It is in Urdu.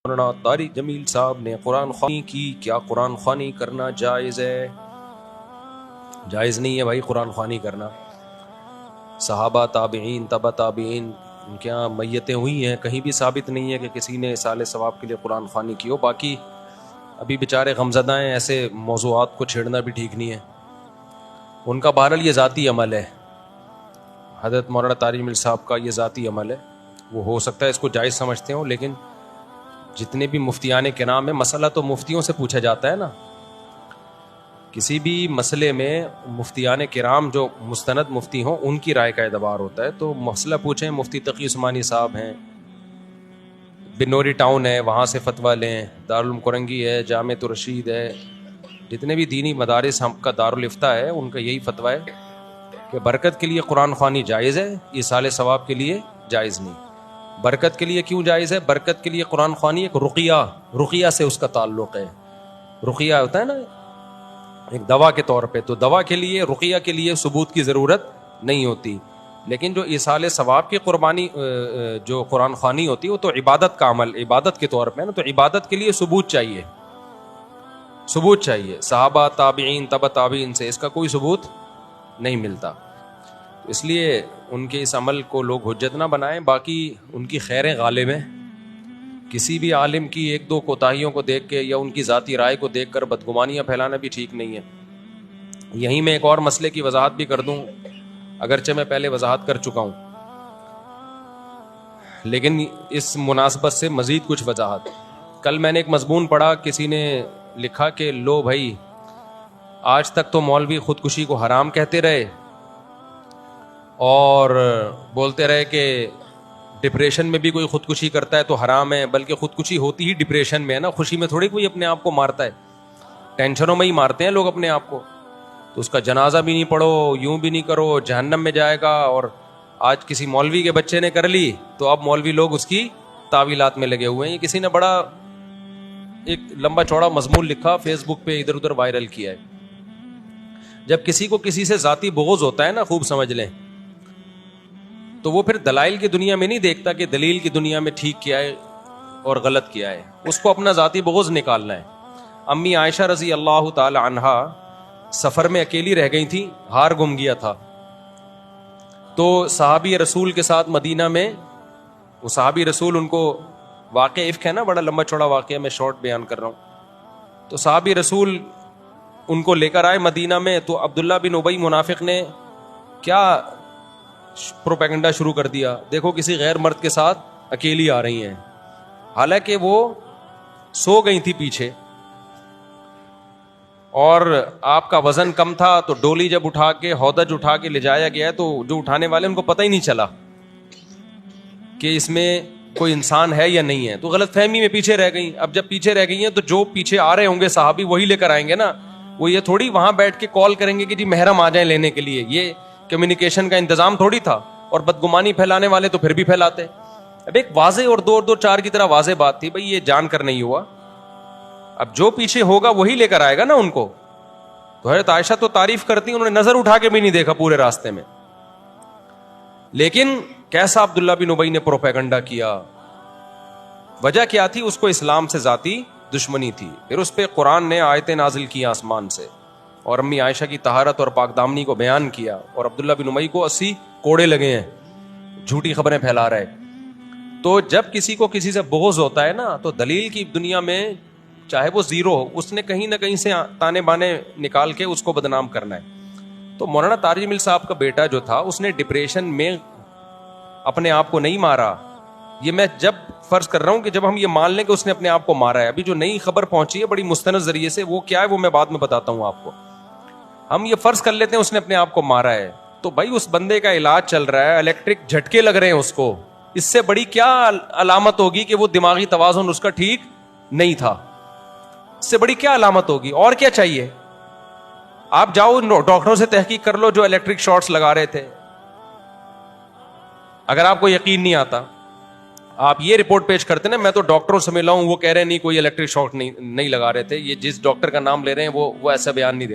مولانا طارق جمیل صاحب نے قرآن خوانی کی، کیا قرآن خوانی کرنا جائز ہے؟ جائز نہیں ہے بھائی قرآن خوانی کرنا. صحابہ، تابعین، تبع تابعین کیا میتیں ہوئی ہیں، کہیں بھی ثابت نہیں ہے کہ کسی نے اصالہ ثواب کے لیے قرآن خوانی کی ہو. باقی ابھی بیچارے غمزدہ ہیں، ایسے موضوعات کو چھیڑنا بھی ٹھیک نہیں ہے. ان کا بہرحال یہ ذاتی عمل ہے، حضرت مولانا طارق جمیل صاحب کا یہ ذاتی عمل ہے. وہ ہو سکتا ہے اس کو جائز سمجھتے ہوں، لیکن جتنے بھی مفتیان کرام ہیں، مسئلہ تو مفتیوں سے پوچھا جاتا ہے نا. کسی بھی مسئلے میں مفتیان کرام جو مستند مفتی ہوں ان کی رائے کا اعتبار ہوتا ہے. تو مسئلہ پوچھیں، مفتی تقی عثمانی صاحب ہیں، بنوری ٹاؤن ہے، وہاں سے فتویٰ لیں. دارالعلوم کرنگی ہے، جامعۃ الرشید ہے، جتنے بھی دینی مدارس ہم کا دارالفتہ ہے ان کا یہی فتویٰ ہے کہ برکت کے لیے قرآن خوانی جائز ہے، ایصال ثواب کے لیے جائز نہیں. برکت کے لیے کیوں جائز ہے؟ برکت کے لیے قرآن خوانی ایک رقیہ سے اس کا تعلق ہے. رقیہ ہوتا ہے نا ایک دوا کے طور پہ، تو دوا کے لیے، رقیہ کے لیے ثبوت کی ضرورت نہیں ہوتی. لیکن جو ایصال ثواب کی قربانی جو قرآن خوانی ہوتی ہے وہ تو عبادت کا عمل، عبادت کے طور پہ ہے نا. تو عبادت کے لیے ثبوت چاہیے، ثبوت چاہیے. صحابہ، تابعین، تبع تابعین سے اس کا کوئی ثبوت نہیں ملتا. اس لیے ان کے اس عمل کو لوگ حجت نہ بنائیں. باقی ان کی خیر غالب ہے. کسی بھی عالم کی ایک دو کوتاہیوں کو دیکھ کے یا ان کی ذاتی رائے کو دیکھ کر بدگمانیاں پھیلانا بھی ٹھیک نہیں ہے. یہیں میں ایک اور مسئلے کی وضاحت بھی کر دوں، اگرچہ میں پہلے وضاحت کر چکا ہوں، لیکن اس مناسبت سے مزید کچھ وضاحت. کل میں نے ایک مضمون پڑھا، کسی نے لکھا کہ لو بھائی، آج تک تو مولوی خودکشی کو حرام کہتے رہے اور بولتے رہے کہ ڈپریشن میں بھی کوئی خودکشی کرتا ہے تو حرام ہے، بلکہ خودکشی ہوتی ہی ڈپریشن میں ہے نا، خوشی میں تھوڑی کوئی اپنے آپ کو مارتا ہے، ٹینشنوں میں ہی مارتے ہیں لوگ اپنے آپ کو. تو اس کا جنازہ بھی نہیں پڑھو، یوں بھی نہیں کرو، جہنم میں جائے گا. اور آج کسی مولوی کے بچے نے کر لی تو اب مولوی لوگ اس کی تعویلات میں لگے ہوئے ہیں. یہ کسی نے بڑا ایک لمبا چوڑا مضمون لکھا، فیس بک پہ ادھر ادھر وائرل کیا ہے. جب کسی کو کسی سے ذاتی بغض ہوتا ہے نا، خوب سمجھ لیں، تو وہ پھر دلائل کی دنیا میں نہیں دیکھتا کہ دلیل کی دنیا میں ٹھیک کیا ہے اور غلط کیا ہے. اس کو اپنا ذاتی بغض نکالنا ہے. امی عائشہ رضی اللہ تعالی عنہا سفر میں اکیلی رہ گئی تھی، ہار گم گیا تھا. تو صحابی رسول کے ساتھ مدینہ میں، وہ صحابی رسول، ان کو واقعہ افک ہے نا، بڑا لمبا چوڑا واقعہ، میں شارٹ بیان کر رہا ہوں. تو صحابی رسول ان کو لے کر آئے مدینہ میں. تو عبداللہ بن ابی منافق نے کیا پروپیگنڈا شروع کر دیا، دیکھو کسی غیر مرد کے ساتھ اکیلی آ رہی ہیں، حالانکہ وہ سو گئی تھی پیچھے اور آپ کا وزن کم تھا. تو ڈولی جب اٹھا کے، ہودج اٹھا کے لے جایا گیا تو جو اٹھانے والے ان کو پتہ ہی نہیں چلا کہ اس میں کوئی انسان ہے یا نہیں ہے. تو غلط فہمی میں پیچھے رہ گئی. اب جب پیچھے رہ گئی ہیں تو جو پیچھے آ رہے ہوں گے صحابی وہی لے کر آئیں گے نا. وہ یہ تھوڑی وہاں بیٹھ کے کال کریں گے کہ جی محرم آ جائیں لینے کے لیے. یہ کمیونیکیشن کا انتظام تھوڑی تھا. اور بدگمانی پھیلانے والے تو پھر بھی پھیلاتے. اب ایک واضح اور دو چار کی طرح واضح بات تھی، بھئی یہ جان کر نہیں ہوا. اب جو پیچھے ہوگا وہی لے کر آئے گا نا ان کو. تو حضرت عائشہ تو تعریف کرتی، انہوں نے نظر اٹھا کے بھی نہیں دیکھا پورے راستے میں. لیکن کیسا عبداللہ بن ابی نے پروپیگنڈا کیا. وجہ کیا تھی؟ اس کو اسلام سے ذاتی دشمنی تھی. پھر اس پہ قرآن نے آیتیں نازل کی آسمان سے اور امی عائشہ کی طہارت اور پاک دامنی کو بیان کیا. اور عبداللہ بن ابی کو 80 کوڑے لگے ہیں، جھوٹی خبریں پھیلا رہے. تو جب کسی کو کسی سے بغض ہوتا ہے نا، تو دلیل کی دنیا میں چاہے وہ زیرو ہو، اس نے کہیں نہ کہیں سے تانے بانے نکال کے اس کو بدنام کرنا ہے. تو مولانا طارق جمیل صاحب کا بیٹا جو تھا، اس نے ڈپریشن میں اپنے آپ کو نہیں مارا. یہ میں جب فرض کر رہا ہوں کہ جب ہم یہ مان لیں کہ اس نے اپنے آپ کو مارا ہے. ابھی جو نئی خبر پہنچی ہے بڑی مستند ذریعے سے، وہ کیا ہے وہ میں بعد میں بتاتا ہوں آپ کو. ہم یہ فرض کر لیتے ہیں اس نے اپنے آپ کو مارا ہے. تو بھائی اس بندے کا علاج چل رہا ہے، الیکٹرک جھٹکے لگ رہے ہیں اس کو. اس سے بڑی کیا علامت ہوگی کہ وہ دماغی توازن اس کا ٹھیک نہیں تھا؟ اس سے بڑی کیا علامت ہوگی؟ اور کیا چاہیے؟ آپ جاؤ ڈاکٹروں سے تحقیق کر لو جو الیکٹرک شارٹس لگا رہے تھے. اگر آپ کو یقین نہیں آتا، آپ یہ رپورٹ پیش کرتے نا، میں تو ڈاکٹروں سے ملا ہوں، وہ کہہ رہے نہیں کوئی الیکٹرک شارٹ نہیں لگا رہے تھے. یہ جس ڈاکٹر کا نام لے رہے ہیں وہ ایسا بیان نہیں دے